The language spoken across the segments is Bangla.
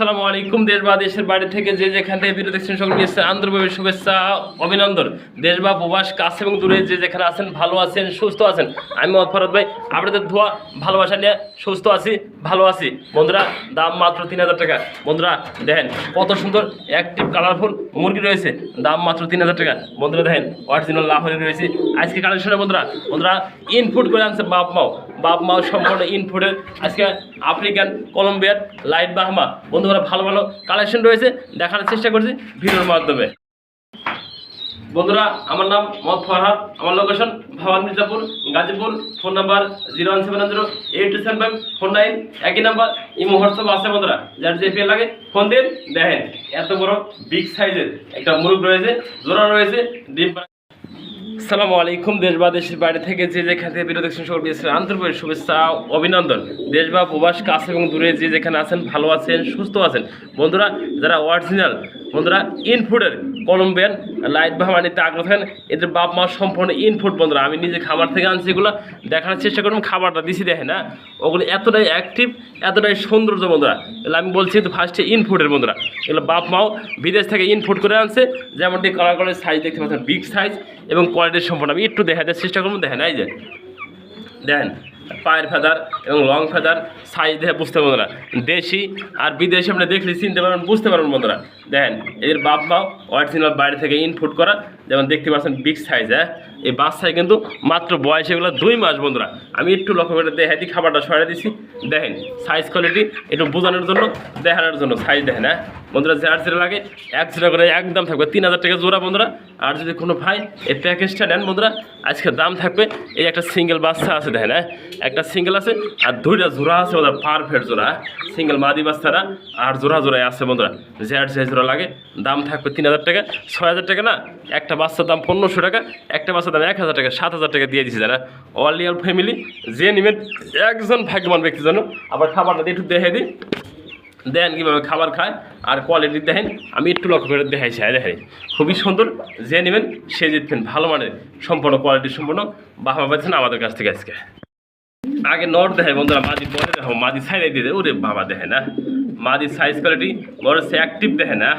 আসসালামু আলাইকুম। দেশ বা দেশের বাইরে থেকে যে যেখান থেকে ভিডিও দেখছেন সকলকে আন্তরিকভাবে শুভেচ্ছা অভিনন্দন। দেশ বা প্রবাস কাছে এবং দূরে যে যেখানে আছেন, ভালো আছেন, সুস্থ আছেন। আমি মোহাম্মদ ফরহাদ ভাই আপনাদের ধোয়া ভালোবাসা নিয়ে সুস্থ আছি, ভালো আছি। বন্ধুরা, দাম মাত্র 3000 টাকা। বন্ধুরা দেখেন কত সুন্দর অ্যাক্টিভ কালারফুল মুরগি রয়েছে, দাম মাত্র 3000 টাকা। বন্ধুরা দেখেন অরিজিনাল লাহোরি রয়েছে আজকে কালেকশনে। বন্ধুরা ইনপুট করে আনছে বাপ মাও সম্পূর্ণ ইনপুটের আজকে আফ্রিকান কলম্বিয়ার লাইট বাহমা। বন্ধুরা ভালো ভালো কালেকশন রয়েছে, দেখার চেষ্টা করছি ভিডিওর মাধ্যমে। বন্ধুরা আমার নাম মোহাম্মদ ফরহাদ, আমার location Bhawal Mirzapur Gazipur. Phone number 01708275449, একই নাম্বার। ইমো হোয়াটসঅ্যাপ আছে বন্ধুরা, যার যে পেয়ে লাগে ফোন দিন। দেখেন এত বড় বিগ সাইজের একটা মুরগ রয়েছে, জোড়া রয়েছে, ডিম। আসসালামু আলাইকুম। দেশ বা দেশের বাইরে থেকে যে যেখান থেকে ভিডিও দেখছেন সকলকে আন্তরিক শুভেচ্ছা অভিনন্দন। দেশ বা প্রবাস কাছে এবং দূরে যে যেখানে আছেন, ভালো আছেন, সুস্থ আছেন। বন্ধুরা যারা অরিজিনাল বন্ধুরা ইনফুডের কলম্বিয়ান লাইট বাহমা নিতে আগ্রহ থাকেন, এদের বাপ মা সম্পূর্ণ ইনফুড। বন্ধুরা আমি নিজে খাবার থেকে আনছি, এগুলো দেখার চেষ্টা করুন। খাবারটা দিছি দেখেন না, ওগুলো এতটাই অ্যাক্টিভ, এতটাই সৌন্দর্য। বন্ধুরা এগুলো আমি বলছি তো ফার্স্টে ইনফুডের। বন্ধুরা এগুলো বাপ মাও বিদেশ থেকে ইনপুট করে আনছে, যেমনটি কালার করে সাইজ দেখতে পাচ্ছেন, বিগ সাইজ এবং কোয়ালিটির সম্পূর্ণ। আমি একটু দেখাতে চেষ্টা করবো। দেখেন এই যে দেখেন পায়ের ফেদার এবং লং ফেদার সাইজ দেখে বুঝতে পারবেন না, দেশি আর বিদেশি আপনি দেখলে চিনতে পারবেন, বুঝতে পারবেন। বন্ধুরা দেখেন এদের বাপ মাও অরিজিনাল বাইরে থেকে ইনপুট করা, যেমন দেখতে পাচ্ছেন বিগ সাইজ। এই বাচ্চায় কিন্তু মাত্র বয়স এগুলো 2 মাস। বন্ধুরা আমি একটু লক্ষ্য করে দেখাই দিই, খাবারটা সরাই দিচ্ছি। দেখেন সাইজ কোয়ালিটি একটু বোঝানোর জন্য, দেখানোর জন্য সাইজ দেখেন। বন্ধুরা যার যেটা লাগে 1 জোড়া করে একদম থাকবে 3000 টাকা জোড়া। বন্ধুরা আর যদি কোনো ভাই এই প্যাকেজটা নেন, বন্ধুরা আজকে দাম থাকবে, এই একটা সিঙ্গেল বাচ্চা আছে দেখেন, একটা সিঙ্গেল আছে আর 2টা জোড়া আছে। বন্ধুরা পারফেক্ট জোড়া, সিঙ্গেল মাদি বাচ্চারা আর জোড়ায় আছে। বন্ধুরা যার যে জোড়া লাগে দাম থাকবে 3000 টাকা। 6000 টাকা না, একটা বাচ্চার দাম 1500 টাকা, একটা বাচ্চার দাম 1000 টাকা, 7000 টাকা দিয়ে দিচ্ছে যারা অল ইয়ার ফ্যামিলি যে নেবেন, একজন ভাগ্যবান ব্যক্তির জন্য। আবার খাবারটা একটু দেখে দিই, দেখেন কীভাবে খাবার খায় আর কোয়ালিটি দেখেন। আমি একটু লক্ষ্য করে দেখাইছি, দেখেন খুবই সুন্দর। যে নেবেন সে জিতবেন, ভালো মানের সম্পূর্ণ কোয়ালিটি সম্পূর্ণ বাহমা পাচ্ছেন আমাদের কাছ থেকে। আজকে আগে নট দেখে বন্ধুরা, মাদি পরে দেখো, মাদি সাইড দিয়ে দেয়। ওরে বাবা দেখে না, মাদি সাইজ কোয়ালিটি বড় সে অ্যাক্টিভ দেখে না।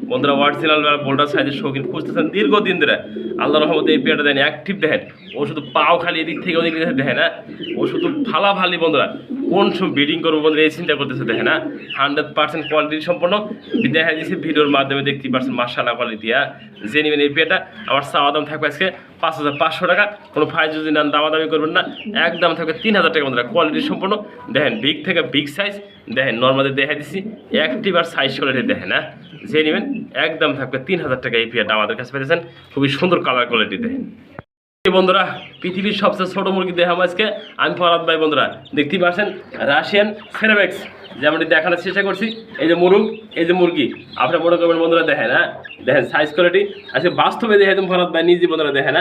বন্ধুরা অরিজিনাল বোল্ডার সাইজের শৌখিন খুঁজতেছেন দীর্ঘদিন ধরে, আল্লাহ রহমতে এই পেয়ারটা দেন অ্যাক্টিভ দেখেন। ও শুধু পাও খালি এদিক থেকে ওদিক দেখে না, ও শুধু ফালাফালি। বন্ধুরা কোন সময় ব্রিডিং করবো বন্ধুরা এই চিন্তা করতেছে দেখে না। 100% কোয়ালিটি সম্পন্ন দেখা দিয়েছে ভিডিওর মাধ্যমে, দেখতে পাচ্ছেন মাশাআল্লাহ কোয়ালিটি। যে নেবেন এই পেয়ারটা আমার চাওয়া দাম থাকবে আজকে 5500 টাকা। কোনো ফাইজ যদি নেন দামাদামি করবেন না, একদম থাকবে 3000 টাকা। বন্ধুরা কোয়ালিটি সম্পন্ন দেখেন, বিগ থেকে বিগ সাইজ দেখেন, নর্মালি দেখা দিচ্ছি অ্যাক্টিভ আর সাইজ কোয়ালিটি দেখেন। যে নেবেন একদম থাকবে 3000 টাকা। এই পেয়ারটা আমাদের কাছে পেয়েছেন, খুবই সুন্দর কালার কোয়ালিটি দেখেন। বন্ধুরা পৃথিবীর সবচেয়ে ছোট মুরগি দেখাম আজকে আমি ফরহাদ ভাই। বন্ধুরা দেখতে পাচ্ছেন রাশিয়ান সেরামিক্স, যেমনটি দেখানোর চেষ্টা করছি। এই যে মুরগ, এই যে মুরগি, আপনারা মনে করবেন বন্ধুরা দেখেন। দেখেন সাইজ কোয়ালিটি আজকে বাস্তবে দেখে তুমি ফরহাদ ভাই নিজে। বন্ধুরা দেখেন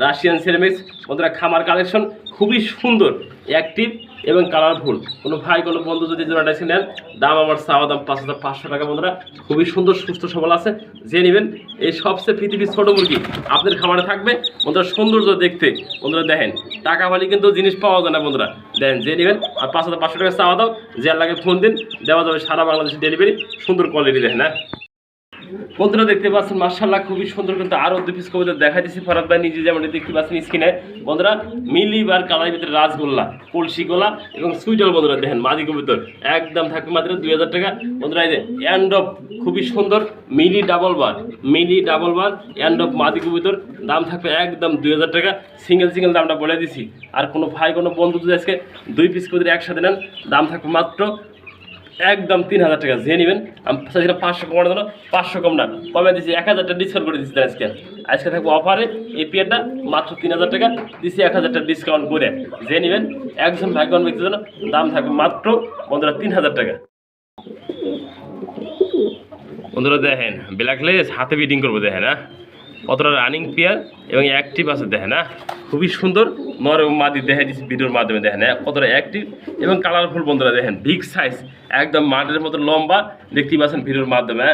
রাশিয়ান সেরামিক্স। বন্ধুরা খামার কালেকশন খুবই সুন্দর, অ্যাক্টিভ এবং কালারফুল। কোনো ভাই কোনো বন্ধু যদি জোড়াটা এসে নেন, দাম আমার চাওয়া দাম 5500 টাকা। বন্ধুরা খুবই সুন্দর সুস্থ সবল আছে, যে নেবেন এই সবচেয়ে পৃথিবীর ছোট মুরগি আপনাদের খামারে থাকবে। বন্ধুরা সৌন্দর্য দেখতে, বন্ধুরা দেখেন টাকা ভালি কিন্তু জিনিস পাওয়া যায় না। বন্ধুরা দেখেন যে নেবেন আর 5500 টাকা চাওয়া দাম, যে লাগে ফোন দিন, দেওয়া যাবে সারা বাংলাদেশে ডেলিভারি। সুন্দর কোয়ালিটি দেখেন। বন্ধুরা দেখতে পাচ্ছেন মাশাআল্লাহ খুবই সুন্দর, কিন্তু আরও 2 পিস কবুতর দেখা দিচ্ছি ফরহাদ ভাই নিজে, যেমন দেখতে পাচ্ছেন স্ক্রিনে। বন্ধুরা মিলিবার কালারের ভিতরে রাজগোল্লা, কলসি গোলা এবং সুইটাল। বন্ধুরা দেখেন মাদি কবুতর একদম থাকবে মাত্র 2000 টাকা। বন্ধুরা এই যে এন্ড অফ খুবই সুন্দর মিলি ডাবল বার এন্ড অফ মাদি কবুতর, দাম থাকবে একদম 2000 টাকা। সিঙ্গেল দামটা বলে দিছি। আর কোনো ভাই কোনো বন্ধু যদি আজকে 2 পিস কবুতর একসাথে নেন, দাম থাকবে মাত্র একদম 3000 টাকা। যে নেবেন আমি 500 কমানোর জন্য 500 কম না, কমে দিচ্ছি 1000 টাকা ডিসকাউন্ট করে দিচ্ছি। আজকে থাকবো অফারে এই পেয়ারটা মাত্র 3000 টাকা দিচ্ছি, 1000 টাকা ডিসকাউন্ট করে। যে নেবেন একজন ভাগ্যবান ব্যক্তির জন্য দাম থাকবে মাত্র বন্ধুরা 3000 টাকা। বন্ধুরা দেখেন ব্ল্যাকলেস হাতে বিডিং করবো দেখেন। কতটা রানিং পেয়ার এবং অ্যাক্টিভ আছে দেখেন। খুবই সুন্দর নর এবং মাদি দেখা দিচ্ছি ভিডিওর মাধ্যমে। দেখেন কতটা অ্যাক্টিভ এবং কালারফুল। বন্ধুরা দেখেন বিগ সাইজ, একদম মাঠের মতো লম্বা, দেখতেই পাচ্ছেন ভিডিওর মাধ্যমে।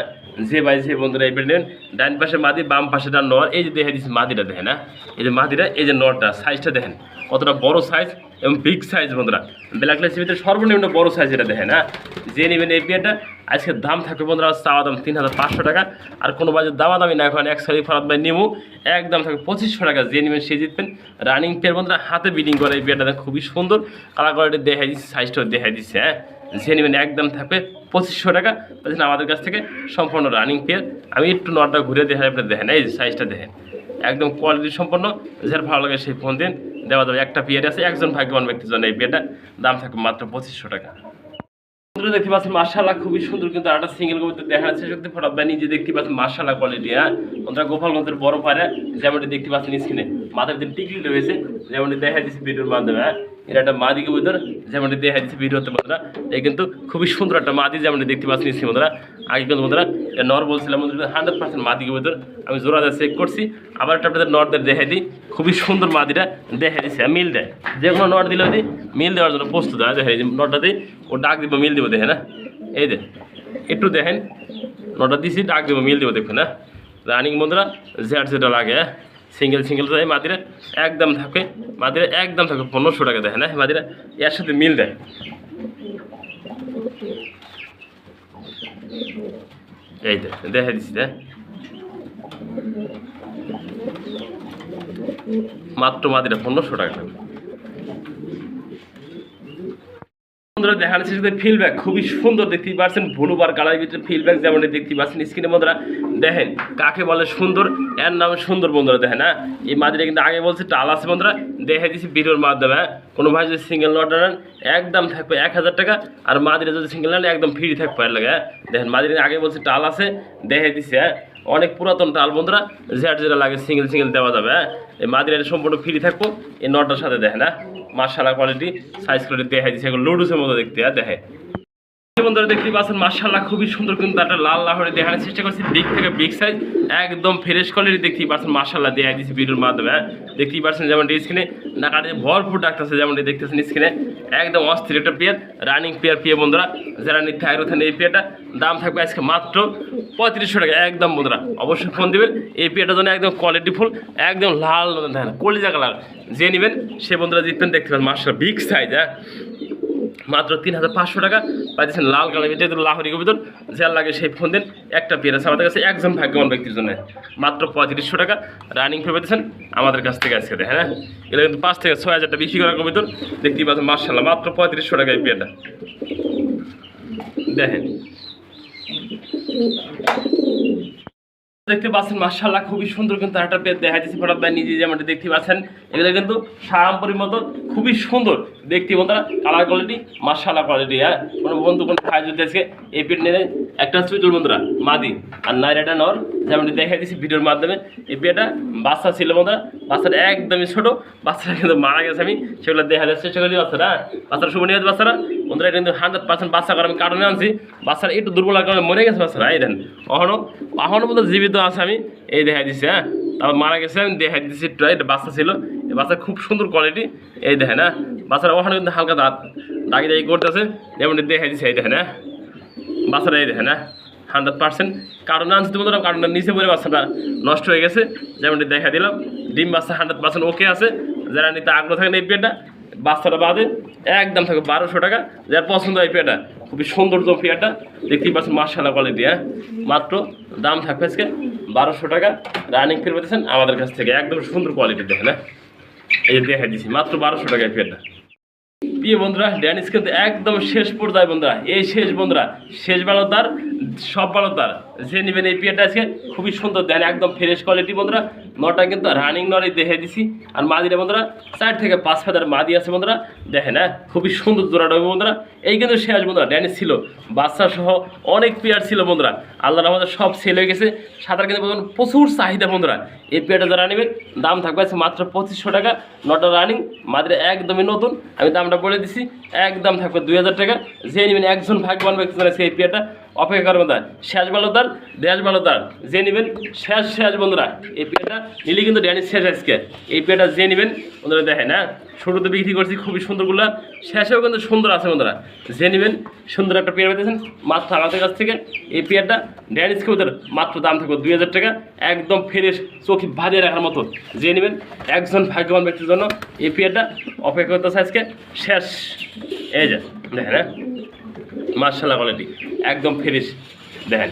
যে ভাই যে বন্ধুরা এই পেয়ারটা নেবেন ডান পাশে মাদি বাম পাশেটা নর। এই যে দেখা দিচ্ছি মাদিটা দেখেন না, এই যে মাদিটা এই যে নরটা সাইজটা দেখেন কতটা বড় সাইজ এবং বিগ সাইজ বন্ধুরা। ব্ল্যাক লাইসের ভিতরে সর্বনিম্ন বড় সাইজ এটা দেখেন না। যে নেবেন এই পেয়ারটা আজকে দাম থাকবে বন্ধুরা চাওয়া দাম 3500 টাকা। আর কোনো বাজার দামাদামি না, এখন এক সারি ফরাদ ভাই নিমু একদম থাকবে 2500 টাকা। যে নেবেন সে জিতবেন। রানিং পেয়ার বন্ধুরা, হাতে বিডিং করে এই পেয়ারটা খুবই সুন্দর, কালার কোয়ালিটি দেখাই দিচ্ছি, সাইজটাও দেখাই দিচ্ছে। হ্যাঁ, যে নেবেন একদম থাকবে 2500 টাকা পাচ্ছেন আমাদের কাছ থেকে সম্পূর্ণ রানিং পেয়ার। আমি একটু নটটা ঘুরে দেখাই, আপনার দেখেন এই যে সাইজটা দেখেন একদম কোয়ালিটি সম্পন্ন। যার ভালো লাগে সেই ফোন দিন, দেওয়া যাবে। একটা পেয়ার আছে, একজন ভাগ্যবান ব্যক্তির জন্য এই পেয়ারটা দাম থাকবে মাত্র 2500 টাকা। বন্ধুরা দেখতে পাচ্ছেন মাশাআল্লাহ খুবই সুন্দর, কিন্তু একটা সিঙ্গেল কবুতর দেখা যাচ্ছে সত্যি ফরাদ ভাই নিজে দেখতে পাচ্ছেন মাশাআল্লাহ কোয়ালিটি। হ্যাঁ বন্ধুরা, গোপালগঞ্জের বড় পায়রা যেমনটি দেখতে পাচ্ছেন স্ক্রিনে, মাথার দিন টিকলি রয়েছে যেমনটি দেখা দিচ্ছে ভিডিওর মাধ্যমে। হ্যাঁ, এটা একটা মাদি কবুতর যেমনটি দেখা দিচ্ছে ভিডিওতে বন্ধুরা। এই কিন্তু খুবই সুন্দর একটা মাদি যেমনটি দেখতে পাচ্ছেন স্ক্রিনে বন্ধুরা। আগে কিন্তু বন্ধুরা এটা নর বলছিলাম বন্ধুরা, 100% মাদি কবুতর। আমি জোড়াটা চেক করছি, আবার একটা আপনাদের নরদের দেখাই দিই। খুবই সুন্দর মাদিটা দেখা দিচ্ছে, মিল দেয়। যে কোনো নর দিলেও দিই মিল দেওয়ার জন্য প্রস্তুত। হয় দেখেন নরটা দিই, ও ডাক দিব মিল দিব দেখে না। এই যে একটু দেখেন নটা দিছি, ডাক দেবো মিল দেবো দেখুন। না রানিং বন্ধুরা, যেটা লাগে সিঙ্গেল যায় মাদিরা একদম থাকে, মাদিরা একদম থাকে 1500 টাকা দেখেন। হ্যাঁ মাদিরা এর সাথে মিল দেয়। এই দেখা দিচ্ছি মাত্র মাদিরা 1500 টাকা। বন্ধুরা দেখা যাচ্ছে সাথে ফিলব্যাক খুবই সুন্দর দেখতেই পাচ্ছেন, ব্লু বার কালারের ভিতরে ফিলব্যাক যেমন দেখতে পাচ্ছেন স্ক্রিনে বন্ধুরা। দেখেন কাকে বলে সুন্দর, এর নাম সুন্দর বন্ধুরা। দেখেন না এই মাদিরা কিন্তু আগে বলছে টাল আছে বন্ধুরা, দেখা দিচ্ছি ভিডিওর মাধ্যমে। কোনো ভাই যদি সিঙ্গেল নট নেন একদম থাকবে 1000 টাকা, আর মাদিরা যদি সিঙ্গেল নেন একদম ফ্রি থাকবে এর লাগে। দেখেন মাদিরা আগে বলছে টাল আছে, দেখা দিচ্ছে। হ্যাঁ, অনেক পুরাতন টাল বন্ধুরা, যেটা লাগে সিঙ্গেল দেওয়া যাবে। হ্যাঁ, এই মাদিরা সম্পূর্ণ ফ্রি থাকবো এই নটার সাথে। দেখেন না মাশাআল্লাহ কোয়ালিটি, সাইজ কোয়ালিটি দেখা দিচ্ছে, এগুলো লুডুসের মতো দেখতে। দেখে বন্ধুরা দেখতে পাচ্ছেন মাশাআল্লাহ খুবই সুন্দর, কিন্তু একটা লাল লাহরে দেখানোর চেষ্টা করছি। বিগ থেকে বিগ সাইজ একদম ফ্রেশ কোয়ালিটি দেখতেই পাচ্ছেন মাশাআল্লাহ দেখা দিচ্ছি ভিডিওর মাধ্যমে। দেখতেই পাচ্ছেন যেমন স্ক্রিনে নাকাটে ভরপুর ডাকতেছে যেমনটি দেখতেছেন স্ক্রিনে। একদম অস্থির একটা পেয়ার, রানিং পেয়ার বন্ধুরা। যারা নিতে আগ্রহ এই পেয়ারটা দাম থাকবে আজকে মাত্র 3500 টাকা একদম বন্ধুরা। অবশ্যই ফোন দিবেন এই পেয়ারটার জন্য, একদম কোয়ালিটি ফুল, একদম লাল দেখেন কলিজা কালার। যে নেবেন সে বন্ধুরা জিতবেন। দেখতে পাবেন মাশাআল্লাহ বিগ সাইজ। হ্যাঁ, মাত্র 3500 টাকা পাইতেছেন লাল কালার ভিতরে লাহোরি কবুতর। যার লাগে সেই ফোন দেন। একটা পেয়ার আছে আমাদের কাছে একজন ভাগ্যবান ব্যক্তির জন্য, মাত্র 3500 টাকা রানিং ফেরত পেতেছেন আমাদের কাছ থেকে আজকে। দেখেন হ্যাঁ, এটা কিন্তু 5 থেকে 6000 টাকা বিক্রি করা কবুতর দেখতেই পাচ্ছেন মাশাআল্লাহ মাত্র 3500 টাকা এই পেয়ারটা। দেখেন দেখতে পাচ্ছেন মাশাআল্লাহ খুবই সুন্দর, কিন্তু একটা পেয়ার দেখা যাচ্ছে ফরাদ ভাই নিজে যেমনটা দেখতে পাচ্ছেন। এগুলো কিন্তু সারামপুরের মতো খুবই সুন্দর দেখতে বন্ধুরা, কালার কোয়ালিটি মাশাআল্লাহ কোয়ালিটি। হ্যাঁ, কোনো বন্ধু কোনো ভাই যদি আজকে এই পেয়ার নিয়ে একটা চুইটুল বন্ধুরা মাদি আর নাইরাটা নর যেমনটি দেখা দিচ্ছি ভিডিওর মাধ্যমে। এই পেয়ারটা বাচ্চা ছিল বন্ধুরা, বাচ্চাটা একদমই ছোটো, বাচ্চাটা কিন্তু মারা গেছে। আমি সেগুলো দেখা যাচ্ছে চেষ্টা করি বাচ্চারা, বাচ্চারা শুভ নিয়ে বাচ্চারা বন্ধুরা কিন্তু 100% বাচ্চা করে আমি কারণে আনছি। বাচ্চারা একটু দুর্বল কারণে মরে গেছে বাচ্চারা। এই দেন এখনও পর্যন্ত জীবিত আছে, আমি এই দেখা দিচ্ছি। হ্যাঁ, তারপর মারা গেছে আমি দেখা দিচ্ছি। এটা বাচ্চা ছিল, এই বাচ্চা খুব সুন্দর কোয়ালিটি। এই দেখেন না বাচ্চারা ওখানে কিন্তু হালকা দাগি করতেছে যেমন দেখা দিচ্ছে। এই দেখেন হ্যাঁ বাচ্চারা, এই দেখেন না 100% কারণ আনছি তো বন্ধুরা, কারণটা নিচে পড়ে বাচ্চাটা নষ্ট হয়ে গেছে যেমনটি দেখা দিলাম। ডিম বাচ্চা 100% ওকে আছে। যারা নিতে আগ্রহ থাকেন এই পেয়ারটা বাচ্চাটা বাদে একদম থাকবে 1200 টাকা। যার পছন্দ এই পেয়ারটা খুবই সুন্দর তো পেয়ারটা দেখতেই পাচ্ছেন মাশাআল্লাহ কোয়ালিটি। হ্যাঁ, মাত্র দাম থাকবে আজকে 1200 টাকা রানিং ফের পেতেছেন আমাদের কাছ থেকে, একদম সুন্দর কোয়ালিটি। দেখেন না এই যে দেখা দিচ্ছি মাত্র 1200 টাকা এই পেয়ারটা। প্রিয় বন্ধুরা ড্যানিশ কিন্তু একদম শেষ পর্যায়ে বন্ধুরা, এই শেষ বন্ধুরা, শেষ বালতার সব বালতার যে নেবেন এই পেয়ারটা আজকে খুবই সুন্দর। দেন একদম ফ্রেশ কোয়ালিটি বন্ধুরা। নটা কিন্তু রানিং নরে দেখে দিছি। আর মাদিরা বন্ধুরা 4 থেকে 5 ফেদার মাদি আছে বন্ধুরা। দেখেন হ্যাঁ, খুবই সুন্দর জোড়াটা বন্ধুরা। এই কিন্তু শেষ বন্ধুরা, ড্যানিশ ছিল বাচ্চা সহ অনেক পেয়ার ছিল বন্ধুরা। আল্লাহর রহমতে সব সেল হয়ে গেছে। সাঁতার কিন্তু প্রচুর চাহিদা বন্ধুরা। এই পেয়ারটা যারা নেবেন দাম থাকবে মাত্র 2500 টাকা। নটা রানিং মাদিরা একদমই নতুন, আমি দামটা বলে দিছি, একদম থাকবে 2000 টাকা। যে নেবেন একজন ভাগ্যবান ব্যক্তি এই পেয়ারটা অপেক্ষা করবেন তার শেষ ভালো তার দেশ ভালো তার যে নেবেন শেষ বন্ধুরা এই পেয়ারটা নিলে কিন্তু ড্যানিশ শেষ আজকে এই পেয়ারটা যে নেবেন বন্ধুরা দেখেন হ্যাঁ শুরুতে বিক্রি করছি খুবই সুন্দরগুলো শেষেও কিন্তু সুন্দর আছে বন্ধুরা যে নেবেন সুন্দর একটা পেয়ার পেতেছেন মাত্র আমাদের কাছ থেকে এই পেয়ারটা ড্যানিশ কবুতর মাত্র দাম থাকবে 2000 টাকা একদম ফ্রেশ চোখে ভাজিয়ে রাখার মতো যে নেবেন একজন ভাগ্যবান ব্যক্তির জন্য এই পেয়ারটা অপেক্ষা করতেছে আজকে শেষ এই যে দেখেন হ্যাঁ মার্শাল্লাহ কোয়ালিটি একদম ফ্রেশ দেখেন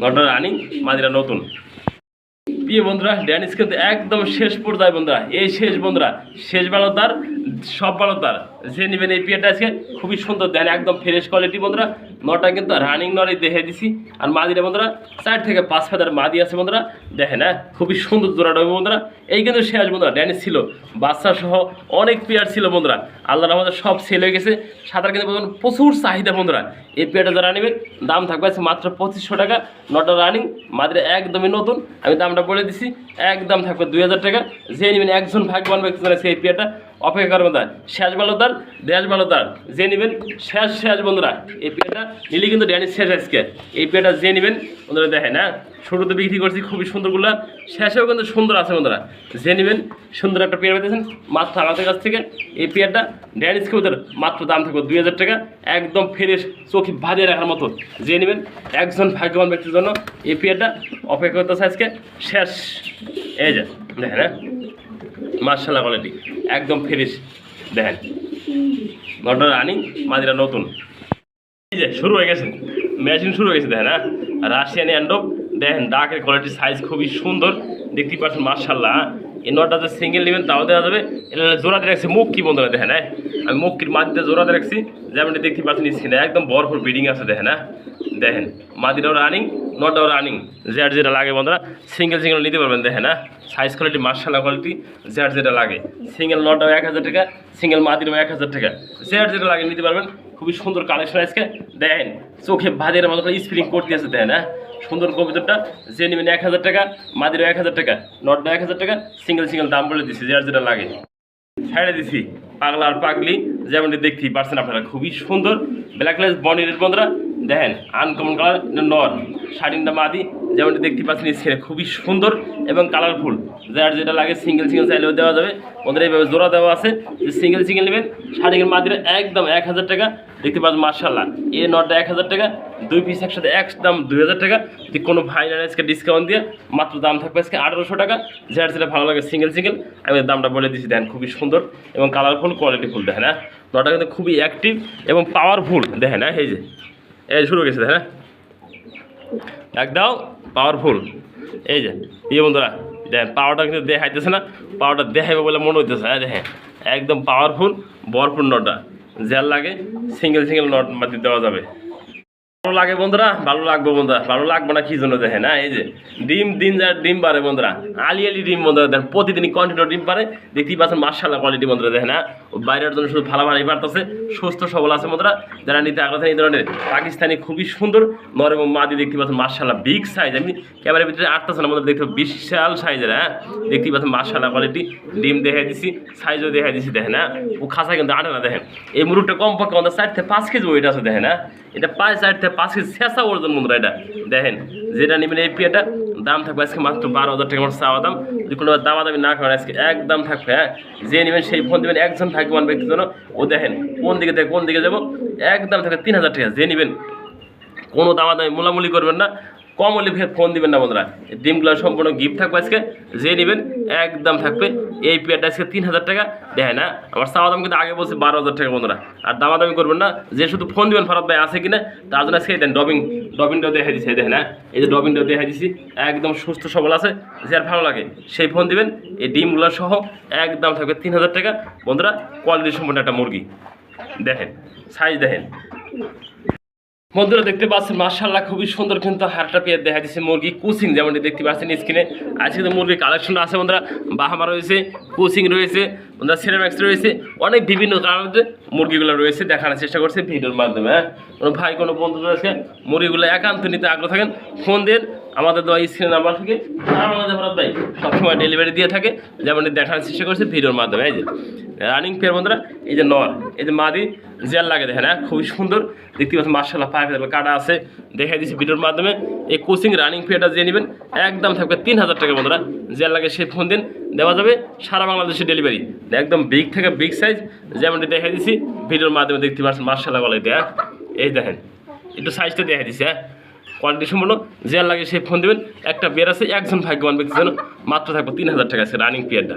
নটা রানিং মাদিরা নতুন প্রিয় বন্ধুরা ড্যানিশ কিন্তু একদম শেষ পর্যায়ে বন্ধুরা এই শেষ বন্ধুরা শেষ ভালো তার সব ভালো তার যে নেবেন এই পেয়ারটা আজকে খুবই সুন্দর দেখেন একদম ফ্রেশ কোয়ালিটি বন্ধুরা নটা কিন্তু রানিং নরে দেখে দিছি আর মাদিরা বন্ধুরা 4 থেকে 5 ফেদার মাদি আছে বন্ধুরা দেখেন হ্যাঁ খুবই সুন্দর জোড়াটা বন্ধুরা এই কিন্তু শেষ বন্ধুরা ড্যানিশ ছিল বাচ্চা সহ অনেক পেয়ার ছিল বন্ধুরা আল্লাহর আমাদের সব সেল হয়ে গেছে সাঁতার কিন্তু প্রচুর চাহিদা বন্ধুরা এই পেয়ারটা যারা নেবেন দাম থাকবে আছে মাত্র 2500 টাকা নটা রানিং মাদিরা একদমই নতুন আমি দামটা বলে দিছি একদম থাকবে 2000 টাকা যে নেবেন একজন ভাগ্যবান ব্যক্তি জানাচ্ছে এই পেয়ারটা অপেক্ষা করবেন তার শেষ ভালো তার দেশ ভালো তার যে নেবেন শেষ বন্ধুরা এই পেয়ারটা নিলে কিন্তু ড্যানিশ শেষ আজকে এই পেয়ারটা যে নেবেন বন্ধুরা দেখেন হ্যাঁ শুরুতে বিক্রি করছি খুবই সুন্দরগুলো শেষেও কিন্তু সুন্দর আছে বন্ধুরা যে নেবেন সুন্দর একটা পেয়ার পেতেছেন মাত্র আমাদের কাছ থেকে এই পেয়ারটা ড্যানিশ কবুতর মাত্র দাম থাকবে 2000 টাকা একদম ফ্রেশ চোখে ভাজিয়ে রাখার মতো যে নেবেন একজন ভাগ্যবান ব্যক্তির জন্য এই পেয়ারটা অপেক্ষা করতেছে আজকে শেষ এই যে দেখেন হ্যাঁ মার্শাল্লাহ কোয়ালিটি একদম ফ্রেশ দেখেন নটা রানিং মাদিরা নতুন এই যে শুরু হয়ে গেছে মেশিন শুরু হয়ে গেছে দেখেন হ্যাঁ রাশিয়ান অ্যান্ডব দেখেন ডাকের কোয়ালিটি সাইজ খুবই সুন্দর দেখতেই পাচ্ছেন মার্শাল্লাহ এই নটা যে সিঙ্গেল নেবেন তাও দেওয়া যাবে এটা জোড়াতে রাখছি মুক্কি বন্ধুরা দেখেন হ্যাঁ আমি মুক্তির মাদিতে জোড়াতে রাখছি যেমনটি দেখতে পাচ্ছেন স্ক্রিনে একদম ভরপুর ব্রিডিং আছে দেখেন হ্যাঁ দেখেন মাদিরাও রানিং নটাও রানিং যেটা লাগে বন্ধুরা সিঙ্গেল নিতে পারবেন দেখেন হ্যাঁ সাইজ কোয়ালিটি মার্শাল্লাহ কোয়ালিটি যেটা লাগে সিঙ্গেল নটাও 1000 টাকা সিঙ্গেল মাদিরাও 1000 টাকা যেটা লাগে নিতে পারবেন খুবই সুন্দর কালেকশন আজকে দেখেন চোখে ভাজের মতো স্প্রিং করতে আছে দেখেন হ্যাঁ সুন্দর কবিতাটা যে নেবেন 1000 টাকা মাদিরাও 1000 টাকা নটা 1000 টাকা সিঙ্গেল দাম বলে দিচ্ছি যেটা লাগে ছেড়ে দিছি পাগলা আর পাগলি যেমনটি দেখতেই পারছেন আপনারা খুবই সুন্দর ব্ল্যাকলেস বনিরের বন্ধুরা দেখেন আনকমন কালার নর শাড়িটা মাদি যেমনটি দেখতে পাচ্ছেন ছেড়ে খুবই সুন্দর এবং কালারফুল যেটা লাগে সিঙ্গেল চাইলেও দেওয়া যাবে বন্ধুরা এইভাবে জোড়া দেওয়া আছে যে সিঙ্গেল নেবেন শাড়ির মাদিরা একদম 1000 টাকা দেখতে পাচ্ছেন মার্শাল্লাহ এই নটটা 1000 টাকা দুই পিস একসাথে একদম 2000 টাকা যদি কোনো ভাই না আজকে ডিসকাউন্ট দিয়ে মাত্র দাম থাকবে আজকে 1800 টাকা যেটা ভালো লাগে সিঙ্গেল আমি দামটা বলে দিচ্ছি দেখেন খুবই সুন্দর এবং কালারফুল কোয়ালিটিফুল দেখেন হ্যাঁ নটা কিন্তু খুবই অ্যাক্টিভ এবং পাওয়ারফুল দেখেন হ্যাঁ এই শুরু গেছে দেখেন একদম পাওয়ারফুল এই যে বন্ধুরা দেখেন পাওয়ারটা কিন্তু দেখাইতেছে না পাওয়ারটা দেখাইবে বলে মনে হইতেছে হ্যাঁ দেখেন একদম পাওয়ারফুল ভরপুর নটটা যার লাগে সিঙ্গেল নট মাটি দেওয়া যাবে ভালো লাগে বন্ধুরা ভালো লাগবে বন্ধুরা ভালো লাগবে না কি জন্য দেখেন হ্যাঁ এই যে ডিম পারে বন্ধুরা আলি ডিম বন্ধুরা দেখেন প্রতিদিনই কন্টিনিউ ডিম পারে দেখতেই পাচ্ছেন মার্শাল্লাহ কোয়ালিটি বন্ধুরা দেখেন হ্যাঁ বাইরের জন্য শুধু ভালো পারতেছে সুস্থ সবল আছে বন্ধুরা যারা নিতে আগ্রহ এই ধরনের পাকিস্তানি খুবই সুন্দর নর এবং মাদি দেখতে পাচ্ছেন মার্শাল্লাহ বিগ সাইজ আমি ক্যামেরার ভিতরে আটতেছে না বন্ধুরা দেখতে বিশাল সাইজের হ্যাঁ দেখতেই পাচ্ছেন মার্শাল্লাহ কোয়ালিটি ডিম দেখাই দিছি সাইজও দেখাই দিছি দেখেন হ্যাঁ ও খাসা কিন্তু আটে না দেখেন এই মুরুটটা কমপক্ষে আমাদের 4 থেকে 5 কেজি ওয়েট আছে দেখেন হ্যাঁ এটা 4 থেকে 5 কেজি শেষা ওজন বন্ধুরা এটা দেখেন যেটা নেবেন এই পেয়ারটা দাম থাকবে আজকে মাত্র 12,000 টাকা আমার চাওয়া দাম যদি কোনো দামাদামি না করেন আজকে একদম থাকবে হ্যাঁ যে নেবেন সেই ফোন দেবেন একজন ভাগ্যবান ব্যক্তির জন্য ও দেখেন কোন দিকে যাবো একদম থাকবে 3000 টাকা যে নেবেন কোনো দামাদামি মোলামুলি করবেন না কম হলে ফোন দিবেন না বন্ধুরা ডিমগুলো সম্পূর্ণ গিফট থাকবে আজকে যে নেবেন একদম থাকবে এই পেয়ারটা আজকে 3000 টাকা দেখেন না আমার চাওয়া দাম কিন্তু আগে বলছি 12,000 টাকা বন্ধুরা আর দামাদামি করবেন না যে শুধু ফোন দিবেন ফারাদ ভাই আছে কিনা তার জন্য আজকে দেন ডবিনটাও দেখাই দিচ্ছি দেখেন হ্যাঁ এই যে ডবিনটাও দেখাই দিচ্ছি একদম সুস্থ সবল আছে যে আর ভালো লাগে সেই ফোন দিবেন এই ডিমগুলো সহ একদম থাকবে 3000 টাকা বন্ধুরা কোয়ালিটি সম্পূর্ণ একটা মুরগি দেখেন সাইজ দেখেন বন্ধুরা দেখতে পাচ্ছেন মার্শাল্লাহ খুবই সুন্দর কিন্তু হারটা পেয়ে দেখা দিচ্ছে মুরগি কুচিং যেমনটি দেখতে পাচ্ছেন স্ক্রিনে আজকে তো মুরগির কালেকশন আছে বন্ধুরা বাহামা রয়েছে কুচিং রয়েছে বন্ধুরা সেরাম্যাক্স রয়েছে অনেক বিভিন্ন কারণে মুরগিগুলো রয়েছে দেখানোর চেষ্টা করছে ভিডিওর মাধ্যমে হ্যাঁ কোনো ভাই কোনো বন্ধু রয়েছে মুরগিগুলো একান্ত নিতে আগ্রহ থাকেন ফোন দেন আমাদের দেওয়া স্ক্রিন নাম্বার থেকে সারা বাংলাদেশে ভারত ভাই সবসময় ডেলিভারি দিয়ে থাকে, যেমন দেখার চেষ্টা করছে ভিডিওর মাধ্যমে। এই যে রানিং পেয়ার বন্ধুরা, এই যে নর, এই যে মাদি জেল লাগে দেখেন, হ্যাঁ খুবই সুন্দর দেখতে পাচ্ছেন, মার্শাল্লাহ পায়ে কাটা আছে, দেখাই দিচ্ছি ভিডিওর মাধ্যমে। এই কোচিং রানিং পেয়ারটা যে নেবেন একদম থাকবে 3000 টাকা বন্ধুরা, জেল লাগে সে ফোন দিন, দেওয়া যাবে সারা বাংলাদেশে ডেলিভারি, একদম বিগ থেকে বিগ সাইজ, যেমনটি দেখাই দিচ্ছি ভিডিওর মাধ্যমে দেখতে পাচ্ছেন, মার্শাল্লাহ বলে এটা। এই দেখেন একটু সাইজটা দেখাই দিচ্ছি, হ্যাঁ কোয়ালিটি সম্পূর্ণ, জেল লাগে সে ফোন দেবেন। একটা পেয়ার আছে, একজন ভাগ্যবান ব্যক্তির জন্য মাত্র থাকবে 3000 টাকা আছে রানিং পেয়ারটা।